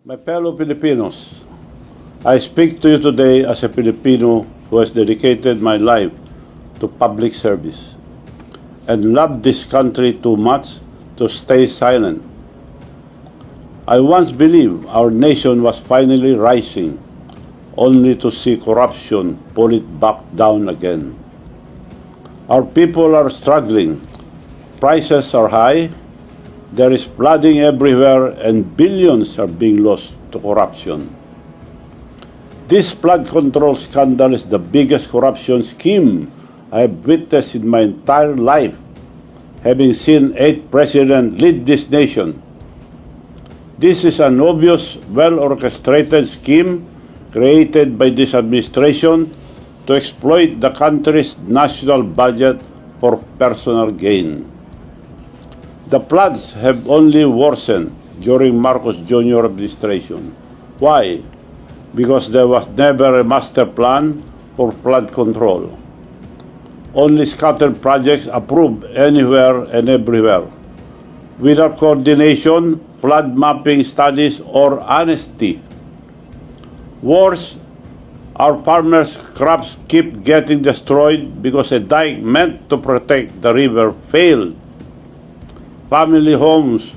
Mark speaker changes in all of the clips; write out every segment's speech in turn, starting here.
Speaker 1: My fellow Filipinos, I speak to you today as a Filipino who has dedicated my life to public service and loved this country too much to stay silent. I once believed our nation was finally rising, only to see corruption pull it back down again. Our people are struggling, prices are high, there is flooding everywhere, and billions are being lost to corruption. This flood control scandal is the biggest corruption scheme I have witnessed in my entire life, having seen 8 presidents lead this nation. This is an obvious, well-orchestrated scheme created by this administration to exploit the country's national budget for personal gain. The floods have only worsened during Marcos Jr. administration. Why? Because there was never a master plan for flood control. Only scattered projects approved anywhere and everywhere, without coordination, flood mapping studies, or honesty. Worse, our farmers' crops keep getting destroyed because a dike meant to protect the river failed. Family homes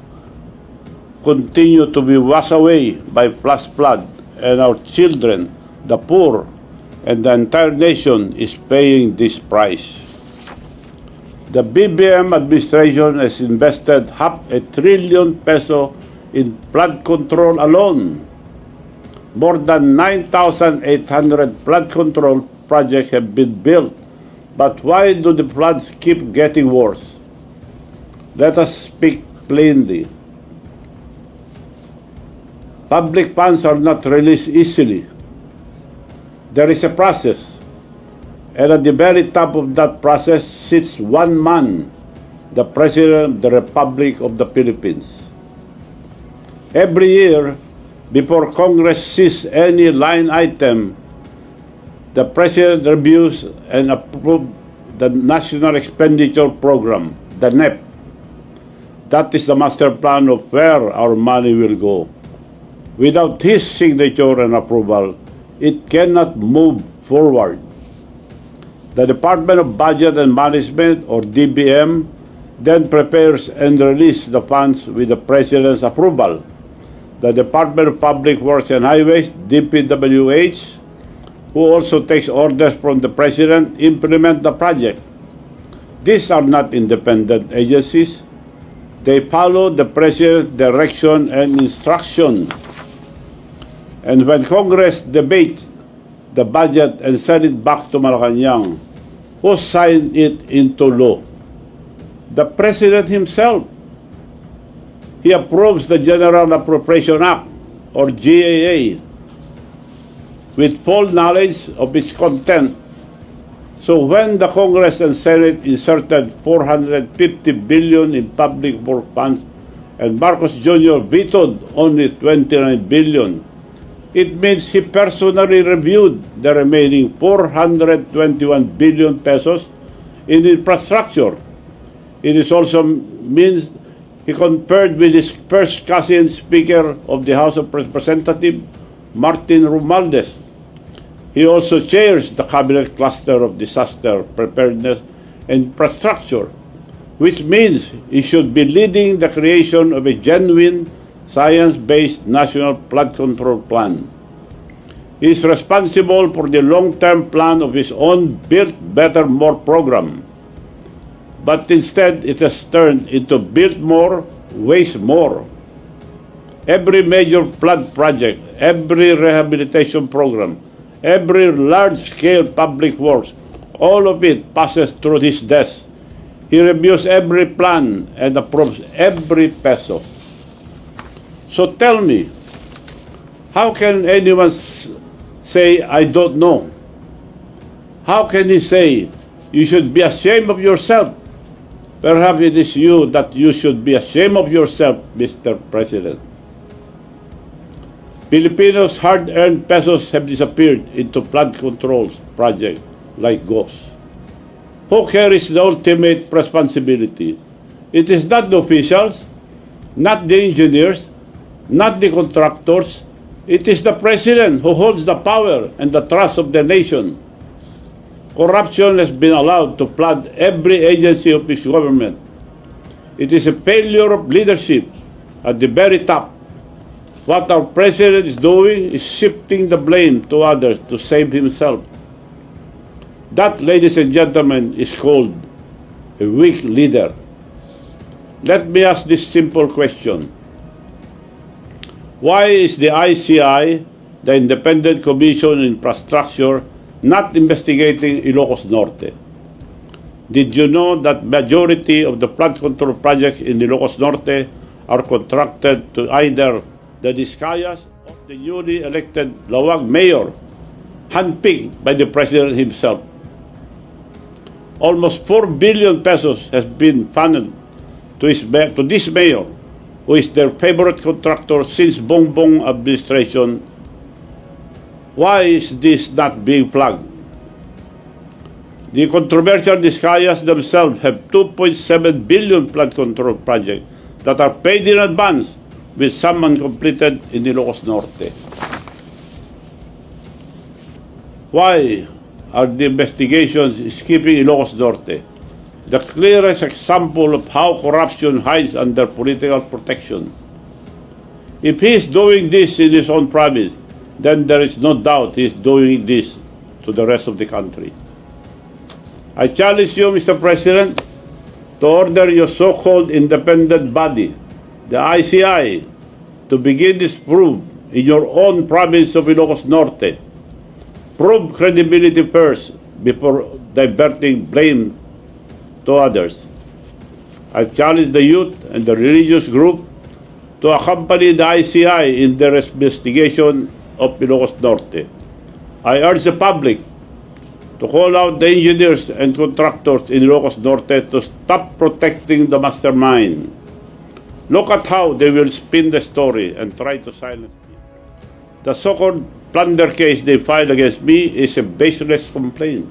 Speaker 1: continue to be washed away by flash flood, and our children, the poor, and the entire nation is paying this price. The BBM administration has invested ₱500 billion in flood control alone. More than 9,800 flood control projects have been built. But why do the floods keep getting worse? Let us speak plainly. Public funds are not released easily. There is a process, and at the very top of that process sits one man, the President of the Republic of the Philippines. Every year, before Congress sees any line item, the President reviews and approves the National Expenditure Program, the NEP. That is the master plan of where our money will go. Without his signature and approval, it cannot move forward. The Department of Budget and Management, or DBM, then prepares and releases the funds with the President's approval. The Department of Public Works and Highways, DPWH, who also takes orders from the President, implement the project. These are not independent agencies. They follow the President's direction and instruction. And when Congress debates the budget and send it back to Malacanang, who signed it into law? The President himself. He approves the General Appropriation Act, or GAA, with full knowledge of its content. So when the Congress and Senate inserted $450 billion in public work funds and Marcos Jr. vetoed only $29 billion, it means he personally reviewed the remaining $421 billion in infrastructure. It is also means he conferred with his first cousin, Speaker of the House of Representatives, Martin Romualdez. He also chairs the Cabinet Cluster of Disaster Preparedness and Infrastructure, which means he should be leading the creation of a genuine, science-based national flood control plan. He is responsible for the long-term plan of his own Build Better More program. But instead, it has turned into Build More, Waste More. Every major flood project, every rehabilitation program, every large-scale public works, all of it passes through his desk. He reviews every plan and approves every peso. So tell me, how can anyone say, I don't know? How can he say, you should be ashamed of yourself? Perhaps it is you that you should be ashamed of yourself, Mr. President. Filipinos' hard-earned pesos have disappeared into flood controls projects like ghosts. Who carries the ultimate responsibility? It is not the officials, not the engineers, not the contractors. It is the president who holds the power and the trust of the nation. Corruption has been allowed to flood every agency of this government. It is a failure of leadership at the very top. What our president is doing is shifting the blame to others to save himself. That, ladies and gentlemen, is called a weak leader. Let me ask this simple question. Why is the ICI, the Independent Commission on Infrastructure, not investigating Ilocos Norte? Did you know that majority of the flood control projects in Ilocos Norte are contracted to either the DISCAYAs or the newly elected Lawag mayor, handpicked by the president himself? Almost 4 billion pesos has been funneled to this mayor, who is their favorite contractor since Bongbong administration. Why is this not being flagged? The controversial DISCAYAs themselves have 2.7 billion flood control projects that are paid in advance, with some uncompleted in Ilocos Norte. Why are the investigations skipping Ilocos Norte? The clearest example of how corruption hides under political protection. If he is doing this in his own province, then there is no doubt he is doing this to the rest of the country. I challenge you, Mr. President, to order your so-called independent body, the ICI, to begin this probe in your own province of Ilocos Norte. Prove credibility first before diverting blame to others. I challenge the youth and the religious group to accompany the ICI in their investigation of Ilocos Norte. I urge the public to call out the engineers and contractors in Ilocos Norte to stop protecting the mastermind. Look at how they will spin the story and try to silence me. The so-called plunder case they filed against me is a baseless complaint,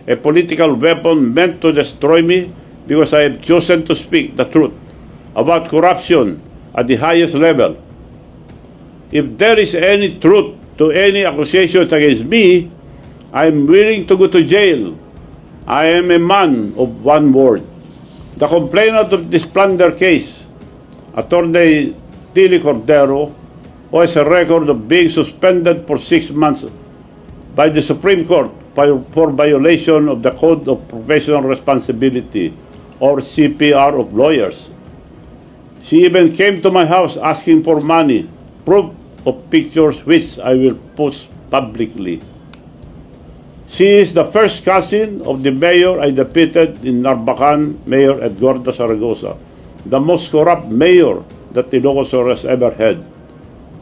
Speaker 1: a political weapon meant to destroy me because I have chosen to speak the truth about corruption at the highest level. If there is any truth to any accusations against me, I am willing to go to jail. I am a man of one word. The complainant of this plunder case, Attorney Tilly Cordero, who has a record of being suspended for 6 months by the Supreme Court for violation of the Code of Professional Responsibility, or CPR of lawyers. She even came to my house asking for money, proof of pictures which I will post publicly. She is the first cousin of the mayor I defeated in Narvacan, Mayor Edgardo Zaragoza, the most corrupt mayor that Ilocos Sur has ever had.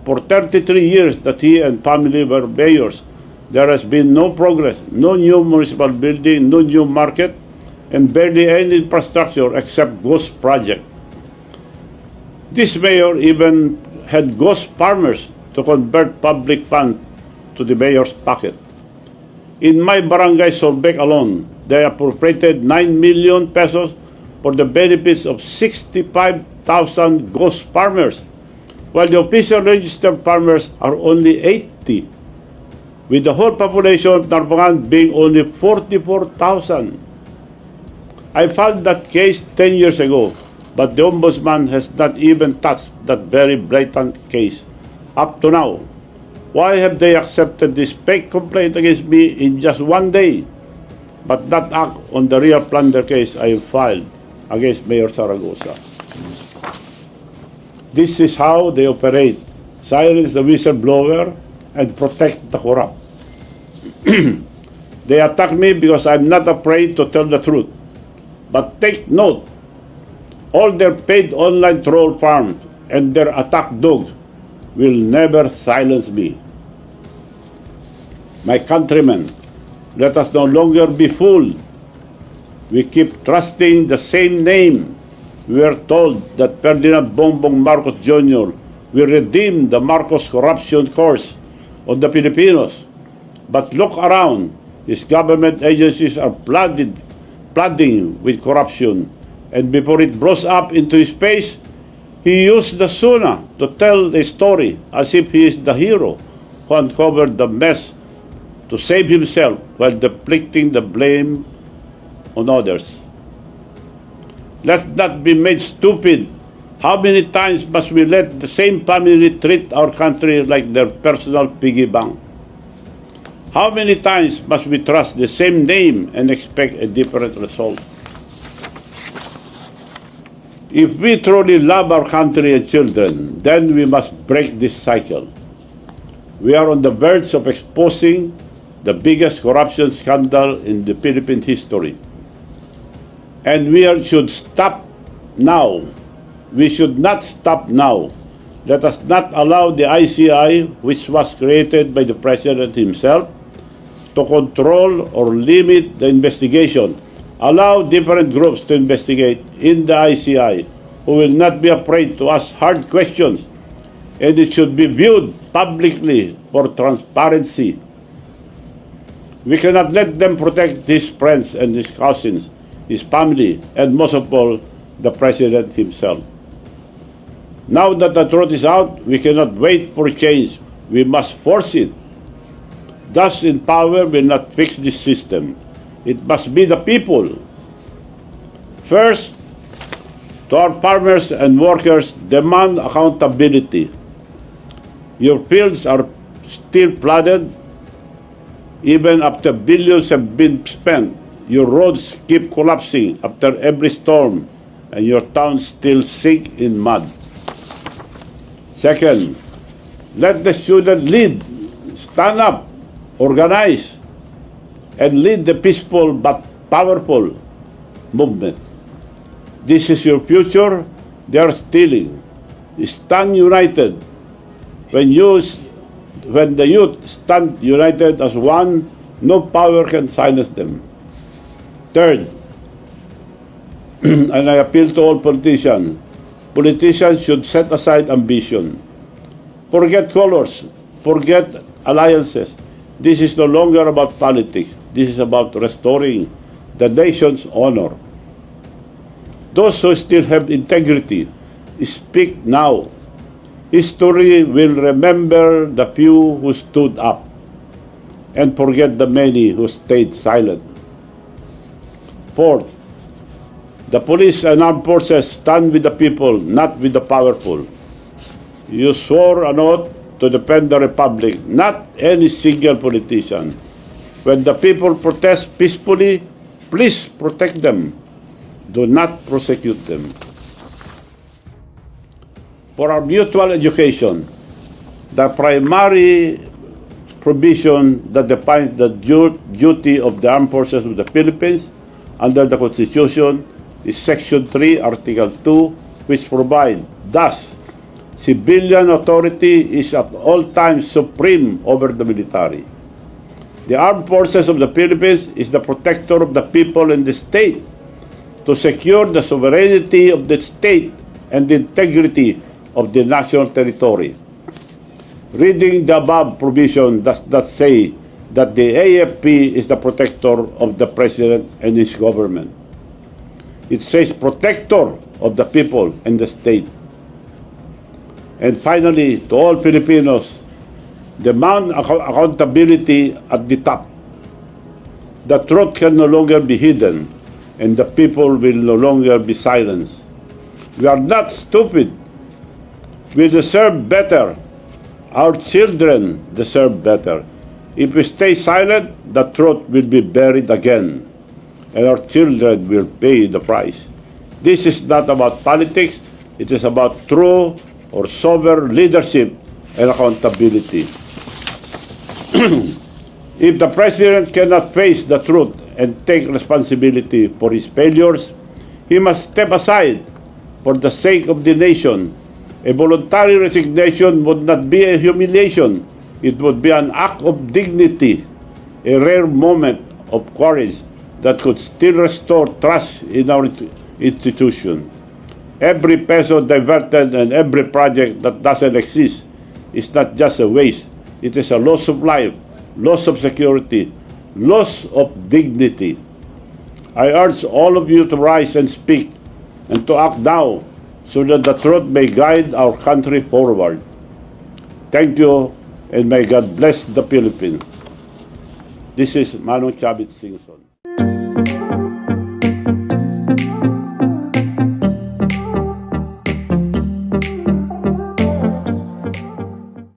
Speaker 1: For 33 years that he and family were mayors, there has been no progress, no new municipal building, no new market, and barely any infrastructure except ghost project. This mayor even had ghost farmers to convert public funds to the mayor's pocket. In my barangay Solbec alone, they appropriated 9 million pesos for the benefits of 65,000 ghost farmers, while the official registered farmers are only 80, with the whole population of Narvacan being only 44,000. I filed that case 10 years ago, but the Ombudsman has not even touched that very blatant case up to now. Why have they accepted this fake complaint against me in just one day, but not act on the real plunder case I have filed against Mayor Zaragoza? This is how they operate: silence the whistleblower and protect the corrupt. They attack me because I'm not afraid to tell the truth. But take note, all their paid online troll farms and their attack dogs will never silence me. My countrymen, let us no longer be fooled. We keep trusting the same name. We are told that Ferdinand Bongbong Marcos Jr. will redeem the Marcos corruption curse on the Filipinos. But look around, his government agencies are flooding with corruption, and before it blows up into his face, He used the Suna to tell the story as if he is the hero who uncovered the mess to save himself while deflecting the blame on others. Let's not be made stupid. How many times must we let the same family treat our country like their personal piggy bank? How many times must we trust the same name and expect a different result? If we truly love our country and children, then we must break this cycle. We are on the verge of exposing the biggest corruption scandal in the Philippine history. And should stop now. We should not stop now. Let us not allow the ICI, which was created by the President himself, to control or limit the investigation. Allow different groups to investigate in the ICI who will not be afraid to ask hard questions, and it should be viewed publicly for transparency. We cannot let them protect his friends and his cousins, his family, and most of all, the President himself. Now that the truth is out, we cannot wait for change. We must force it. Thus in power will not fix this system. It must be the people. First, to our farmers and workers, demand accountability. Your fields are still flooded even after billions have been spent. Your roads keep collapsing after every storm, and your towns still sink in mud. Second, let the student lead, stand up, organize, and lead the peaceful but powerful movement. This is your future. They are stealing. Stand united. When the youth stand united as one, no power can silence them. Third, and I appeal to all politicians, politicians should set aside ambition. Forget colors, forget alliances. This is no longer about politics. This is about restoring the nation's honor. Those who still have integrity, speak now. History will remember the few who stood up and forget the many who stayed silent. Fourth, the police and armed forces stand with the people, not with the powerful. You swore an oath to defend the Republic, not any single politician. When the people protest peacefully, please protect them. Do not prosecute them. For our mutual education, the primary provision that defines the duty of the armed forces of the Philippines under the Constitution is Section 3, Article 2, which provides, thus, civilian authority is at all times supreme over the military. The armed forces of the Philippines is the protector of the people and the state to secure the sovereignty of the state and the integrity of the national territory. Reading the above provision does not say that the AFP is the protector of the President and his government. It says protector of the people and the state. And finally, to all Filipinos, demand accountability at the top. The truth can no longer be hidden, and the people will no longer be silenced. We are not stupid. We deserve better. Our children deserve better. If we stay silent, the truth will be buried again, and our children will pay the price. This is not about politics. It is about true or sober leadership and accountability. If the President cannot face the truth and take responsibility for his failures, he must step aside for the sake of the nation. A voluntary resignation would not be a humiliation. It would be an act of dignity, a rare moment of courage that could still restore trust in our institution. Every peso diverted and every project that doesn't exist is not just a waste. It is a loss of life, loss of security, loss of dignity. I urge all of you to rise and speak and to act now so that the truth may guide our country forward. Thank you, and may God bless the Philippines. This is Manong Chavit Singson.